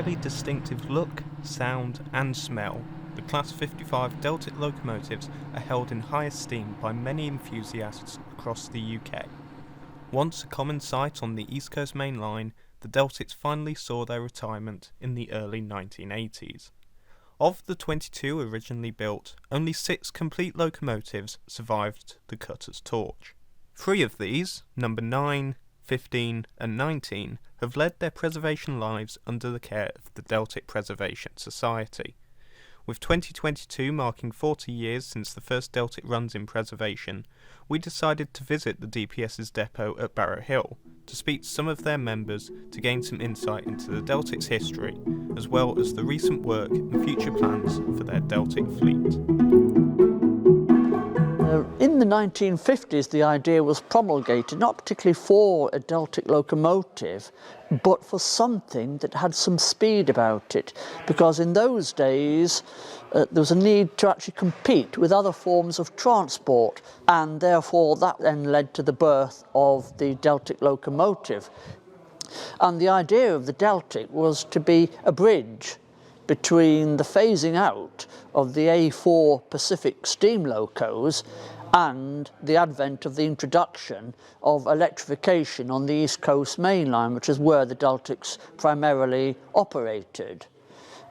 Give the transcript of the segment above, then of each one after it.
highly distinctive look, sound and smell, the Class 55 Deltic locomotives are held in high esteem by many enthusiasts across the UK. Once a common sight on the East Coast Main Line, the Deltics finally saw their retirement in the early 1980s. Of the 22 originally built, only 6 complete locomotives survived the cutter's torch. 3 of these, number 9, 15 and 19, have led their preservation lives under the care of the Deltic Preservation Society. With 2022 marking 40 years since the first Deltic runs in preservation, we decided to visit the DPS's depot at Barrow Hill to speak to some of their members to gain some insight into the Deltic's history, as well as the recent work and future plans for their Deltic fleet. In the 1950s, the idea was promulgated, not particularly for a Deltic locomotive, but for something that had some speed about it, because in those days there was a need to actually compete with other forms of transport, and therefore that then led to the birth of the Deltic locomotive. And the idea of the Deltic was to be a bridge between the phasing out of the A4 Pacific steam locos and the advent of the introduction of electrification on the East Coast Main Line, which is where the Deltics primarily operated.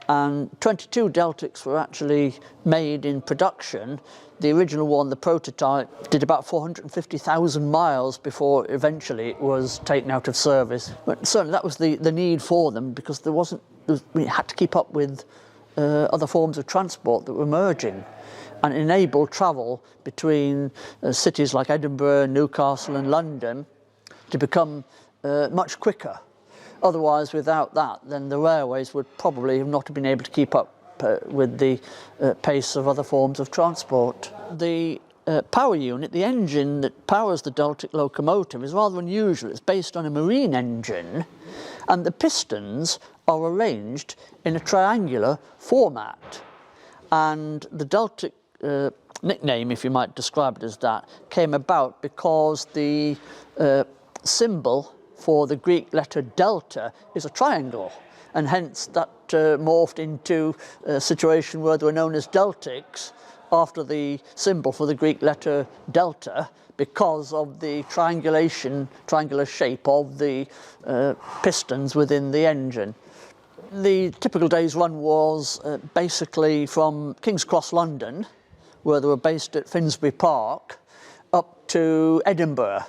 And 22 Deltics were actually made in production. The original one, the prototype, did about 450,000 miles before eventually it was taken out of service. But certainly that was the need for them, because we had to keep up with other forms of transport that were emerging, and enable travel between cities like Edinburgh, Newcastle and London to become much quicker. Otherwise, without that, then the railways would probably have not been able to keep up with the pace of other forms of transport. The power unit, the engine that powers the Deltic locomotive, is rather unusual. It's based on a marine engine, and the pistons are arranged in a triangular format. And the Deltic nickname, if you might describe it as that, came about because the symbol for the Greek letter delta is a triangle, and hence that morphed into a situation where they were known as Deltics after the symbol for the Greek letter delta, because of the triangular shape of the pistons within the engine. The typical day's run was basically from King's Cross, London, where they were based at Finsbury Park, up to Edinburgh.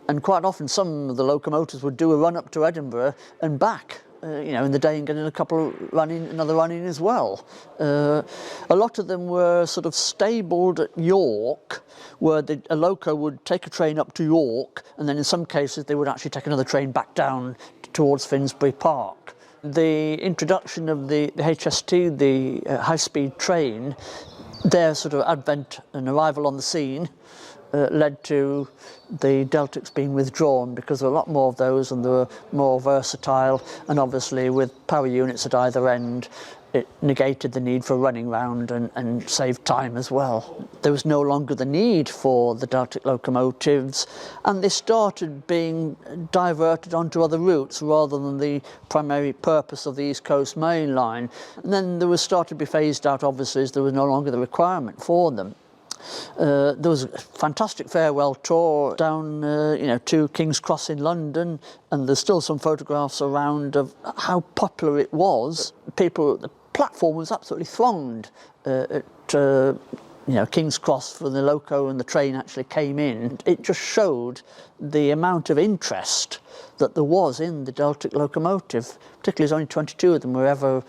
And quite often some of the locomotives would do a run up to Edinburgh and back, in the day, and get in another run in as well. A lot of them were sort of stabled at York, where a loco would take a train up to York, and then in some cases they would actually take another train back down towards Finsbury Park. The introduction of the HST, the high-speed train, their sort of advent and arrival on the scene led to the Deltics being withdrawn, because there were a lot more of those and they were more versatile, and obviously with power units at either end it negated the need for running round and saved time as well. There was no longer the need for the Deltic locomotives, and they started being diverted onto other routes rather than the primary purpose of the East Coast Main Line. And then they were started to be phased out, obviously, as there was no longer the requirement for them. There was a fantastic farewell tour down to King's Cross in London, and there's still some photographs around of how popular it was. The platform was absolutely thronged at King's Cross for the loco, and the train actually came in. It just showed the amount of interest that there was in the Deltic locomotive, particularly as only 22 of them were ever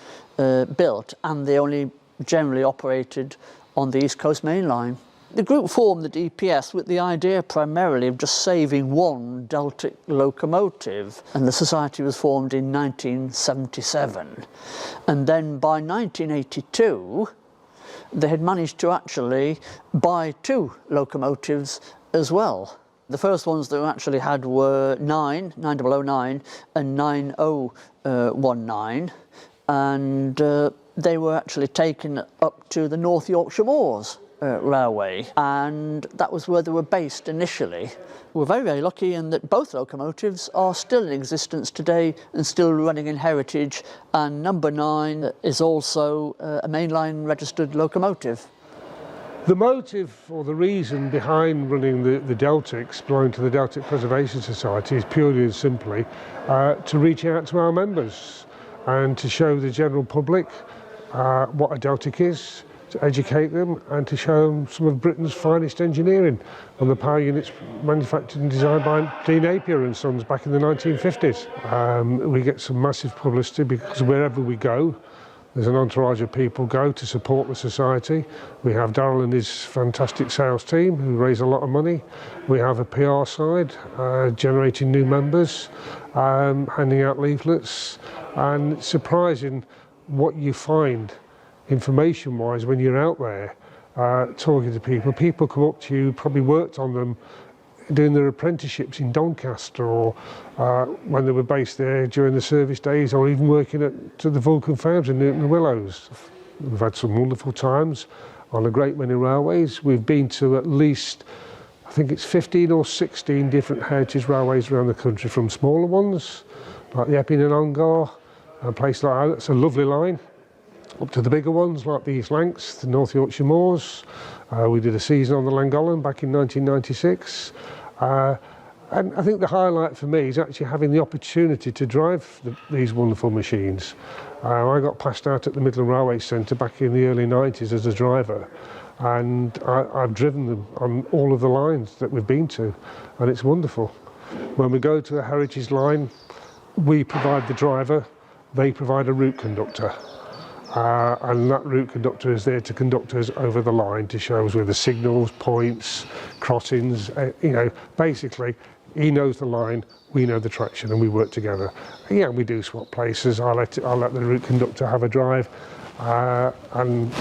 built, and they only generally operated on the East Coast Main Line. The group formed the DPS with the idea primarily of just saving one Deltic locomotive, and the society was formed in 1977. And then by 1982 they had managed to actually buy 2 locomotives as well. The first ones that we actually had were 9009 and 9019, and they were actually taken up to the North Yorkshire moors Railway, and that was where they were based initially. We're very, very lucky in that both locomotives are still in existence today and still running in heritage, and number 9 is also a mainline registered locomotive. The motive or the reason behind running the Deltics, belonging to the Deltic Preservation Society, is purely and simply to reach out to our members and to show the general public what a Deltic is, to educate them and to show them some of Britain's finest engineering on the power units manufactured and designed by D. Napier and Sons back in the 1950s. We get some massive publicity because wherever we go, there's an entourage of people go to support the society. We have Darryl and his fantastic sales team who raise a lot of money. We have a PR side, generating new members, handing out leaflets, and it's surprising what you find information-wise when you're out there talking to people. People come up to you, probably worked on them doing their apprenticeships in Doncaster, or when they were based there during the service days, or even working to the Vulcan Farms in Newton and Willows. We've had some wonderful times on a great many railways. We've been to at least, I think it's 15 or 16 different heritage railways around the country, from smaller ones like the Epping and Ongar, a place like that. It's a lovely line, up to the bigger ones like the East Lancs, the North Yorkshire Moors. We did a season on the Llangollen back in 1996. And I think the highlight for me is actually having the opportunity to drive these wonderful machines. I got passed out at the Midland Railway Centre back in the early 90s as a driver, and I've driven them on all of the lines that we've been to, and it's wonderful. When we go to a heritage line, we provide the driver, they provide a route conductor. And that route conductor is there to conduct us over the line, to show us where the signals, points, crossings, basically he knows the line, we know the traction, and we work together. Yeah, we do swap places. I'll let the route conductor have a drive, and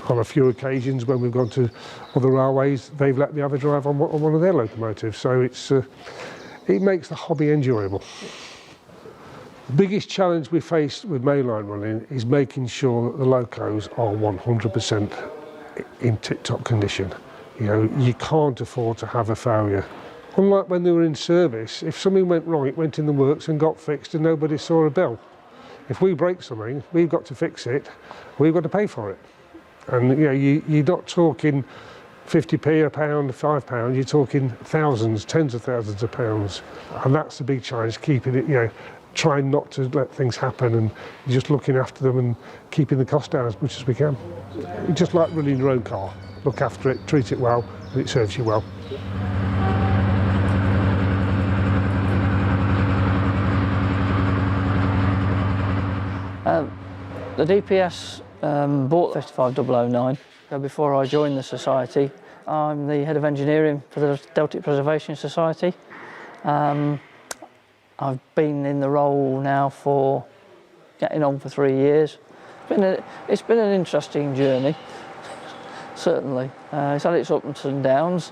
on a few occasions when we've gone to other railways, they've let me have a drive on one of their locomotives. So it makes the hobby enjoyable. The biggest challenge we face with mainline running is making sure that the locos are 100% in tip-top condition. You can't afford to have a failure. Unlike when they were in service, if something went wrong, it went in the works and got fixed and nobody saw a bill. If we break something, we've got to fix it, we've got to pay for it. And you're not talking 50p, a pound, £5, you're talking thousands, tens of thousands of pounds. And that's the big challenge, keeping it, trying not to let things happen, and just looking after them and keeping the cost down as much as we can. It's just like running your own car. Look after it, treat it well, and it serves you well. The DPS bought 55009 before I joined the society. I'm the head of engineering for the Deltic Preservation Society. I've been in the role now for getting on for 3 years. It's been an interesting journey, certainly. It's had its ups and downs.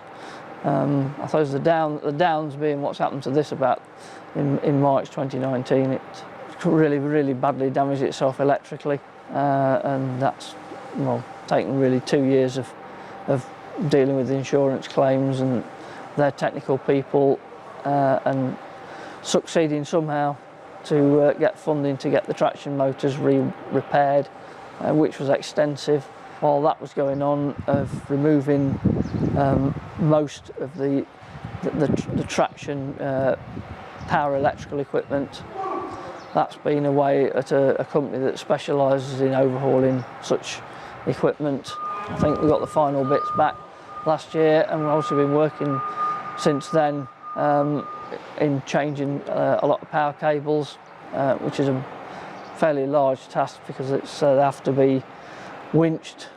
I suppose the downs being what's happened to this about in March 2019. It really badly damaged itself electrically, and that's taken really 2 years of dealing with the insurance claims and their technical people, and succeeding somehow to get funding to get the traction motors repaired, which was extensive. While that was going on, of removing most of the traction power electrical equipment. That's been away at a company that specialises in overhauling such equipment. I think we got the final bits back last year, and we've also been working since then in changing a lot of power cables, which is a fairly large task because they have to be winched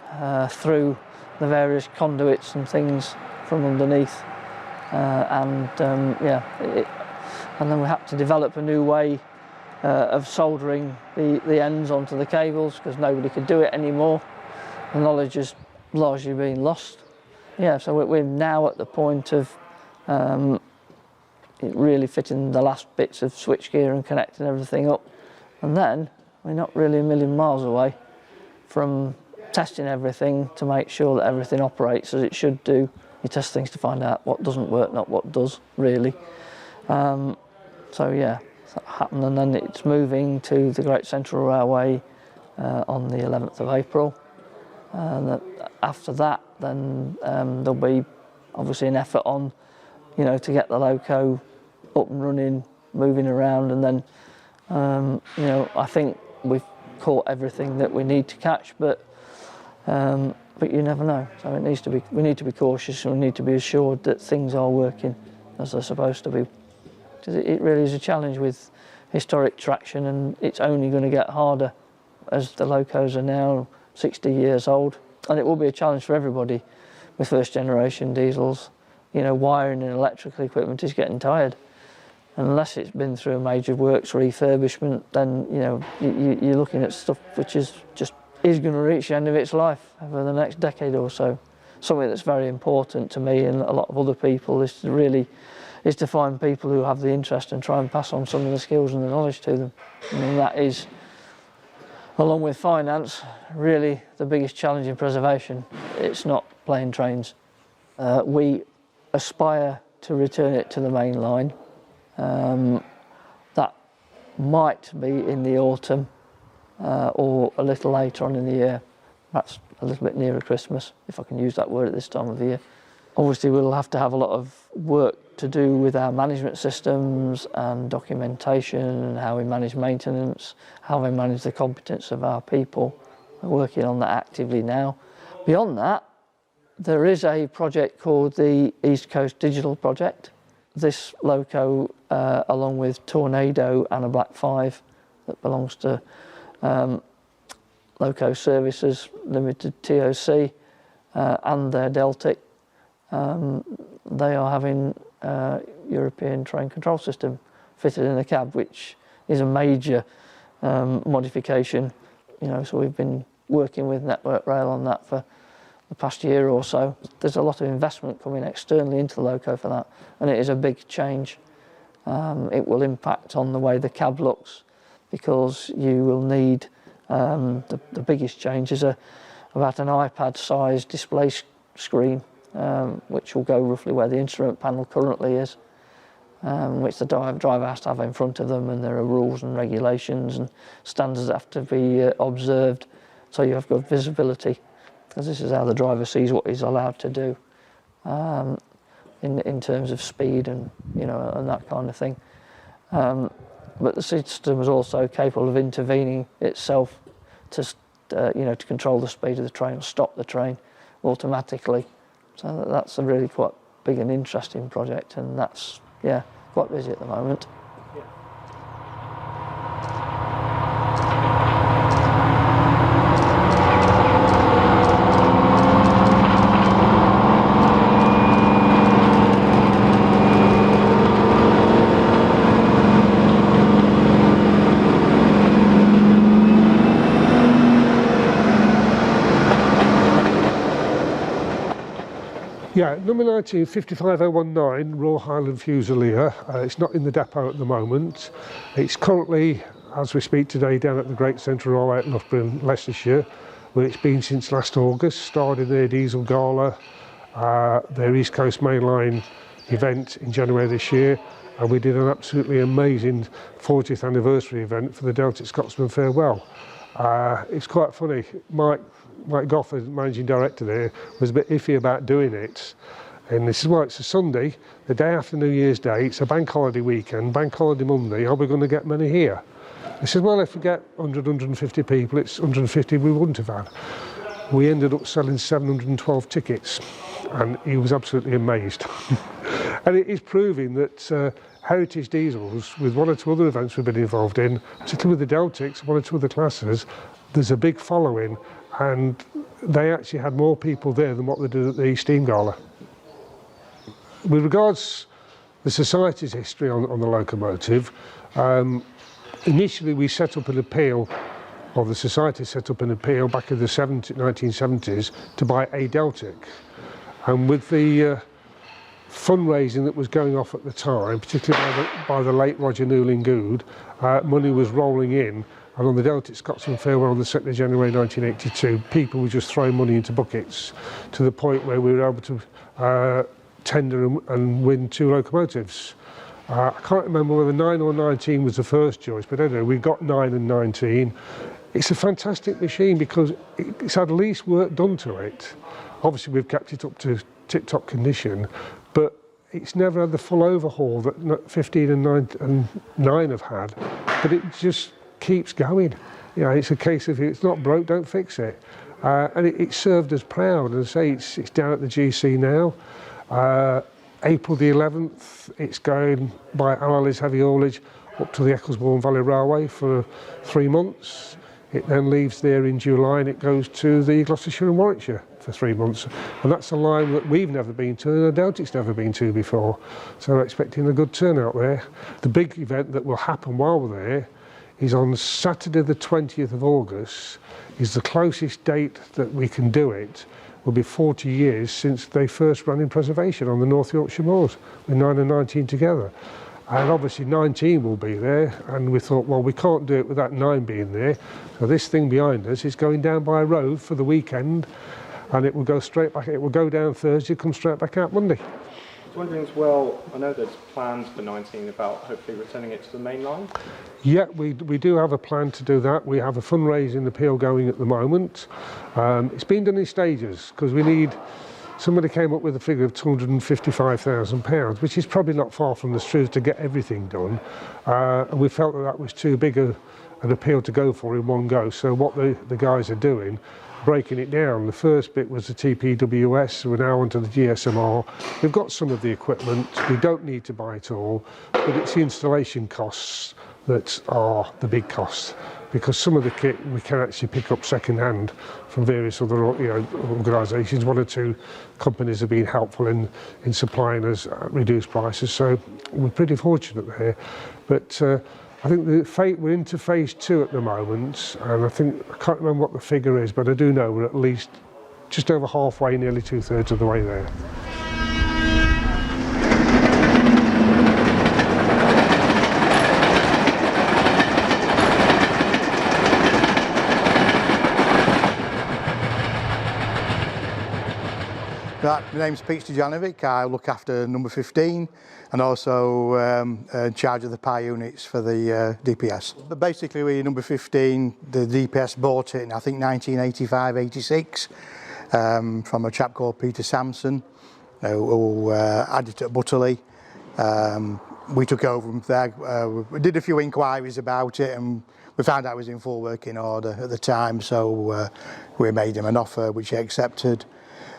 through the various conduits and things from underneath, and then we had to develop a new way of soldering the ends onto the cables because nobody could do it anymore. The knowledge has largely been lost. Yeah, so we're now at the point of it really fitting the last bits of switchgear and connecting everything up, and then we're not really a million miles away from testing everything to make sure that everything operates as it should do. You test things to find out what doesn't work, not what does, really. So yeah, that happened, and then it's moving to the Great Central Railway on the 11th of April. And after that, then there'll be obviously an effort on, to get the loco up and running, moving around, and then, I think we've caught everything that we need to catch, but you never know. So we need to be cautious, and we need to be assured that things are working as they're supposed to be. Because it really is a challenge with historic traction, and it's only going to get harder as the locos are now 60 years old, and it will be a challenge for everybody with first generation diesels. Wiring and electrical equipment is getting tired. And unless it's been through a major works refurbishment, then you're looking at stuff which is going to reach the end of its life over the next decade or so. Something that's very important to me and a lot of other people is to find people who have the interest and try and pass on some of the skills and the knowledge to them. And that is, along with finance, really the biggest challenge in preservation. It's not plain trains. We aspire to return it to the main line. That might be in the autumn or a little later on in the year, perhaps a little bit nearer Christmas, if I can use that word at this time of the year. Obviously we'll have to have a lot of work to do with our management systems and documentation and how we manage maintenance, how we manage the competence of our people. We're working on that actively now. Beyond that, there is a project called the East Coast Digital Project. This loco, along with Tornado and a Black 5 that belongs to Loco Services Limited TOC and their Deltic, they are having a European train control system fitted in the cab, which is a major modification. So we've been working with Network Rail on that for the past year or so. There's a lot of investment coming externally into the loco for that, and it is a big change. It will impact on the way the cab looks, because you will need, the biggest change is about an iPad-sized display screen, which will go roughly where the instrument panel currently is, which the driver has to have in front of them, and there are rules and regulations and standards that have to be observed, so you have good visibility, because this is how the driver sees what he's allowed to do in terms of speed and and that kind of thing. But the system is also capable of intervening itself to control the speed of the train or stop the train automatically. So that's a really quite big and interesting project, and that's quite busy at the moment. Yeah, number 1955019, Royal Highland Fusilier. It's not in the depot at the moment. It's currently, as we speak today, down at the Great Central Railway at Loughborough in Leicestershire, where it's been since last August. Started their diesel gala, their East Coast Mainline event in January this year, and we did an absolutely amazing 40th anniversary event for the Deltic Scotsman Farewell. It's quite funny. Mike Goff, the managing director there, was a bit iffy about doing it. And this is why it's a Sunday, the day after New Year's Day, it's a bank holiday weekend, bank holiday Monday, are we going to get many here? He said, well, if we get 100, 150 people, it's 150 we wouldn't have had. We ended up selling 712 tickets, and he was absolutely amazed. And it is proving that heritage diesels, with one or two other events we've been involved in, particularly with the Deltics, one or two other classes, there's a big following, and they actually had more people there than what they did at the Steam Gala. With regards the Society's history on the locomotive, initially we set up an appeal, or the Society set up an appeal back in the 1970s to buy a Deltic. And with the fundraising that was going off at the time, particularly by the late Roger Newling Good, money was rolling in, And on the Deltic Scotsman Farewell on the 2nd of January 1982, people were just throwing money into buckets to the point where we were able to tender and win 2 locomotives. I can't remember whether 9 or 19 was the first choice, but anyway, we got 9 and 19. It's a fantastic machine because it's had least work done to it. Obviously, we've kept it up to tip-top condition, but it's never had the full overhaul that 15 and 9 have had. But it just keeps going. You know, it's a case of if it's not broke, don't fix it. And it served us proud. As I say, it's down at the GC now. April the 11th, it's going by Allies Heavy Haulage up to the Ecclesbourne Valley Railway for 3 months. It then leaves there in July and it goes to the Gloucestershire and Warwickshire for 3 months. And that's a line that we've never been to and I doubt it's never been to before. So we're expecting a good turnout there. The big event that will happen while we're there is on Saturday the 20th of August, is the closest date that we can do it. Will be 40 years since they first ran in preservation on the North Yorkshire moors, with 9 and 19 together. And obviously 19 will be there, and we thought, well, we can't do it without 9 being there. So this thing behind us is going down by road for the weekend, and it will go straight back, it will go down Thursday, come straight back out Monday. I was wondering as well, I know there's plans for 19 about hopefully returning it to the main line. Yeah, we do have a plan to do that. We have a fundraising appeal going at the moment. It's been done in stages because we need, somebody came up with a figure of £255,000, which is probably not far from the truth to get everything done. And we felt that that was too big an appeal to go for in one go. So what the guys are doing, breaking it down. The first bit was the TPWS, we're now onto the GSMR. We've got some of the equipment, we don't need to buy it all, but it's the installation costs that are the big costs, because some of the kit we can actually pick up second hand from various other organisations. 1 or 2 companies have been helpful in supplying us at reduced prices, so we're pretty fortunate there. But I think we're into phase 2 at the moment, and I can't remember what the figure is, but I do know we're at least just over halfway, nearly 2/3 of the way there. Right, my name's Pete Stojanovic. I look after number 15 and also in charge of the power units for the DPS. But basically, we're number 15. The DPS bought it in, I think, 1985-86 from a chap called Peter Sampson, who had it at Butterley. We took over from there. We did a few inquiries about it and we found out it was in full working order at the time, so we made him an offer which he accepted.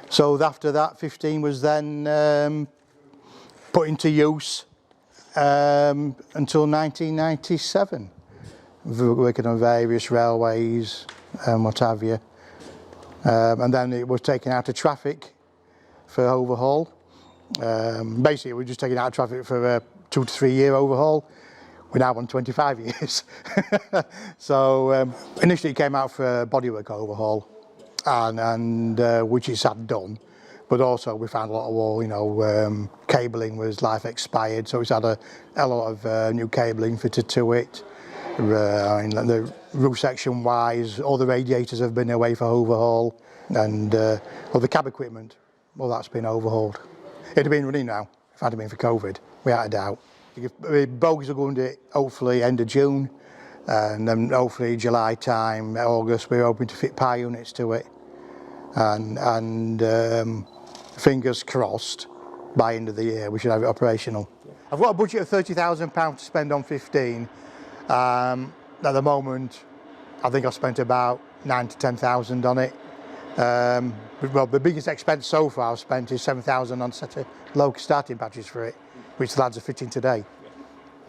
So after that, 15 was then put into use until 1997, working on various railways and what have you. And then it was taken out of traffic for overhaul. Basically, we're just taking out of traffic for a 2 to 3 year overhaul. We're now on 25 years. So initially it came out for a bodywork overhaul, and which it's had done, but also we found a lot of cabling was life expired, so it's had a lot of new cabling fitted to it. The roof section wise, all the radiators have been away for overhaul, and all the cab equipment, well, that's been overhauled. It'd have been running now if it hadn't been for COVID, without a doubt. Bogies are going to it hopefully end of June, and then hopefully July time, August, we're hoping to fit power units to it, and fingers crossed by end of the year we should have it operational. I've got a budget of £30,000 to spend on 15. At the moment I think I've spent about 9 to 10,000 on it. Well, the biggest expense so far I've spent is 7,000 on a set of local starting batteries for it, which the lads are fitting today.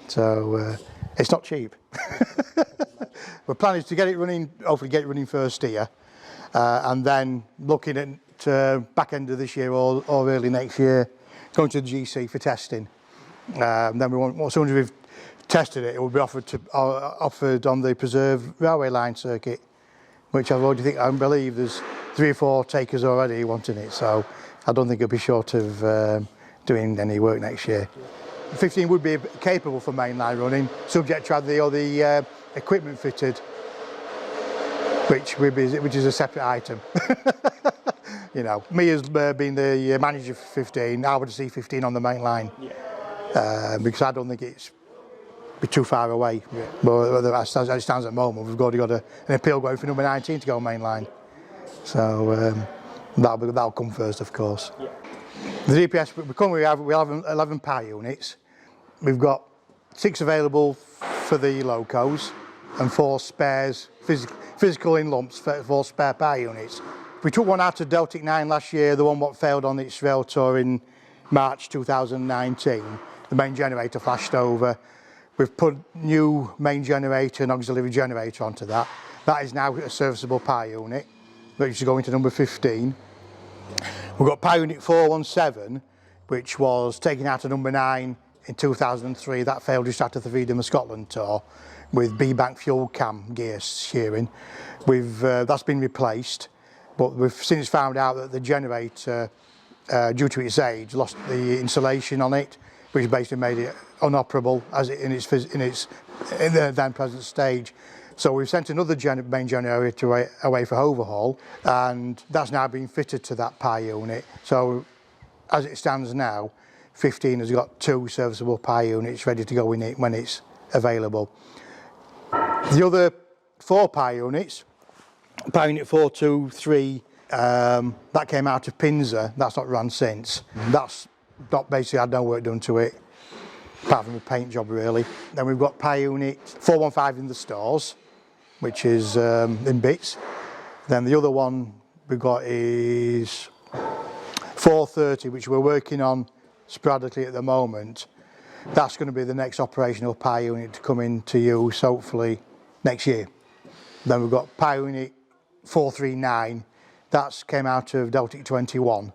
So it's not cheap. We're planning to get it running, hopefully get it running first here, and then looking at back end of this year or early next year, going to the GC for testing. Then we want, as soon as we've tested it, it will be offered on the preserved railway line circuit, which I believe there's 3 or 4 takers already wanting it, so I don't think it'll be short of doing any work next year. 15 would be capable for mainline running, subject to have the equipment fitted which is a separate item. You know, me as being the manager for 15, I would see 15 on the main line, because I don't think it's be too far away. But as it stands at the moment, we've got an appeal going for number 19 to go main line. So that'll come first, of course. The DPS, we have 11 power units. We've got 6 available for the locos and 4 spares, physical in lumps, 4 spare power units. We took one out of Deltic 9 last year, the one what failed on its rail tour in March 2019. The main generator flashed over. We've put new main generator and auxiliary generator onto that. That is now a serviceable power unit, which is going to number 15. We've got power unit 417, which was taken out of number 9 in 2003. That failed just after the Freedom of Scotland tour with B-bank fuel cam gear shearing. That's been replaced, but we've since found out that the generator, due to its age, lost the insulation on it, which basically made it unoperable in the then present stage. So we've sent another main generator away for overhaul, and that's now been fitted to that power unit. So as it stands now, 15 has got 2 serviceable power units ready to go in it when it's available. The other 4 power units, power unit 423, that came out of Pinzer. That's not run since. That's not basically had no work done to it, apart from a paint job really. Then we've got power unit 415 in the stores, which is in bits. Then the other one we've got is 430, which we're working on sporadically at the moment. That's going to be the next operational power unit to come into use hopefully next year. Then we've got power unit 439, that's came out of Deltic 21.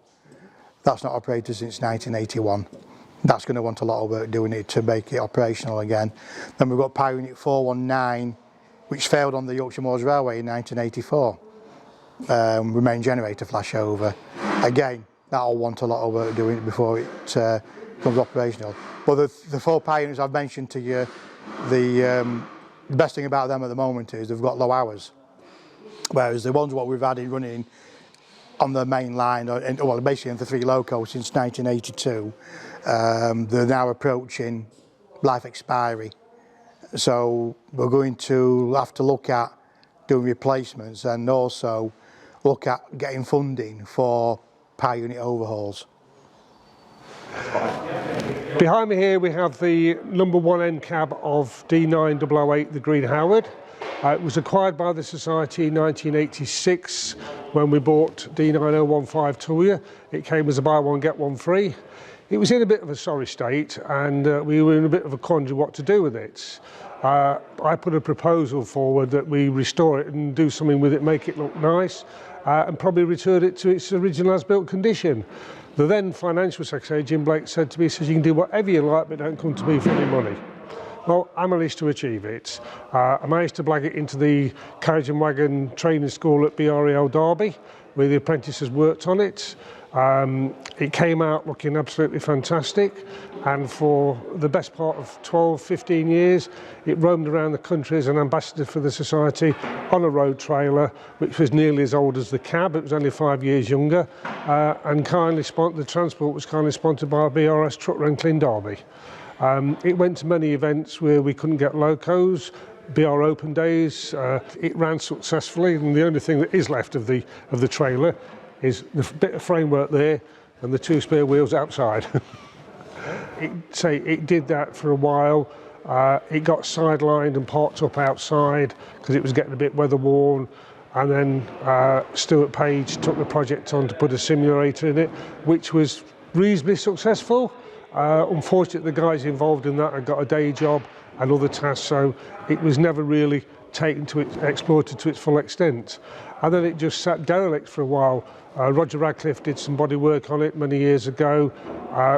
That's not operated since 1981. That's going to want a lot of work doing it to make it operational again. Then we've got power unit 419, which failed on the Yorkshire Moors Railway in 1984. Main generator flashover. Again, that'll want a lot of work doing it before it becomes operational. But the 4 power units I've mentioned to you, the best thing about them at the moment is they've got low hours. Whereas the ones what we've had in running on the main line, well basically in the 3 locos since 1982, they're now approaching life expiry. So we're going to have to look at doing replacements and also look at getting funding for power unit overhauls. Behind me here we have the number 1 end cab of D9008, the Green Howard. It was acquired by the Society in 1986 when we bought D9015 Tuylar. It came as a buy one get one free. It was in a bit of a sorry state, and we were in a bit of a quandary what to do with it. I put a proposal forward that we restore it and do something with it, make it look nice, and probably return it to its original as-built condition. The then Financial Secretary, Jim Blake, said to me, he says, you can do whatever you like, but don't come to me for any money. Well, I managed to achieve it. I managed to blag it into the carriage and wagon training school at BREL Derby, where the apprentices worked on it. It came out looking absolutely fantastic, and for the best part of 12-15 years it roamed around the country as an ambassador for the Society on a road trailer which was nearly as old as the cab. It was only 5 years younger, and the transport was kindly sponsored by BRS Truck Rental Derby. It went to many events where we couldn't get locos, BR Open Days. It ran successfully, and the only thing that is left of the trailer is the bit of framework there and the 2 spare wheels outside. It did that for a while. It got sidelined and parked up outside because it was getting a bit weather worn, and then Stuart Page took the project on to put a simulator in it, which was reasonably successful. Unfortunately, the guys involved in that had got a day job and other tasks, so it was never really exploited to its full extent. And then it just sat derelict for a while. Roger Radcliffe did some body work on it many years ago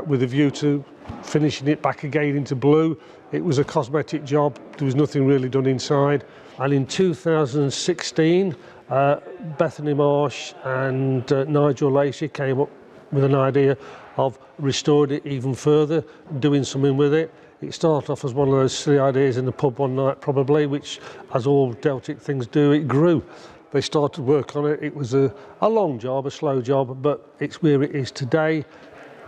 with a view to finishing it back again into blue. It was a cosmetic job, there was nothing really done inside. And in 2016, Bethany Marsh and Nigel Lacey came up with an idea of restoring it even further, doing something with it. It started off as one of those silly ideas in the pub one night probably, which, as all Deltic things do, it grew. they started work on it. It was a long job, a slow job, but it's where it is today.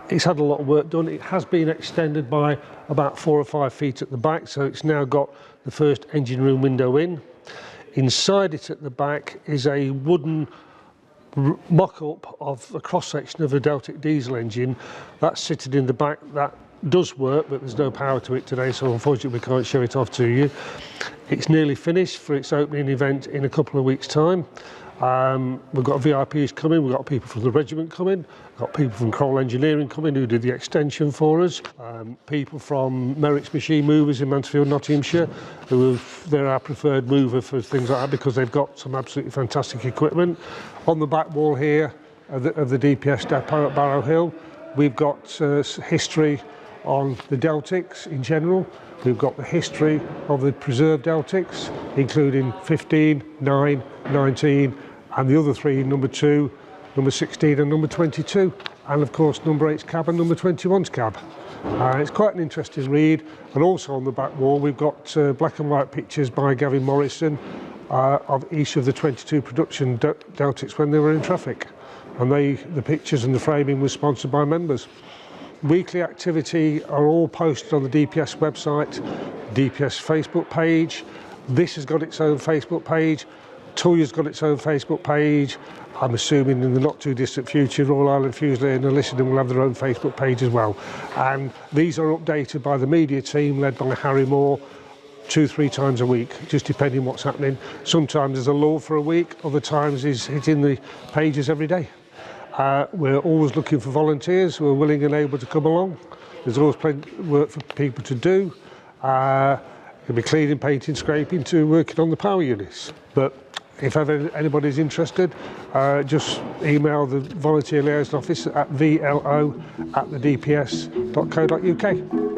It's had a lot of work done. It has been extended by about 4 or 5 feet at the back, so it's now got the first engine room window in. Inside it at the back is a wooden mock-up of a cross-section of a Deltic diesel engine. That's sitting in the back. That does work, but there's no power to it today, so unfortunately we can't show it off to you. It's nearly finished for its opening event in a couple of weeks' time. We've got VIPs coming, we've got people from the regiment coming, we've got people from Crowell Engineering coming who did the extension for us, people from Merrick's Machine Movers in Mansfield, Nottinghamshire, they're our preferred mover for things like that because they've got some absolutely fantastic equipment. On the back wall here of the DPS depot at Barrow Hill, we've got history on the Deltics in general. We've got the history of the preserved Deltics, including 15, 9, 19, and the other 3, number 2, number 16 and number 22, and of course number 8's cab and number 21's cab. It's quite an interesting read, and also on the back wall we've got black and white pictures by Gavin Morrison of each of the 22 production Deltics when they were in traffic, and the pictures and the framing was sponsored by members. Weekly activity are all posted on the DPS website, DPS Facebook page. This has got its own Facebook page. Tuylar's got its own Facebook page. I'm assuming in the not too distant future, Royal Highland Fusilier and Alycidon will have their own Facebook page as well. And these are updated by the media team led by Harry Moore 2-3 times a week, just depending what's happening. Sometimes there's a lull for a week, other times it's hitting the pages every day. We're always looking for volunteers who are willing and able to come along. There's always plenty of work for people to do. It could be cleaning, painting, scraping to working on the power units. But if ever anybody's interested, just email the Volunteer Liaison Office at vlo@thedps.co.uk.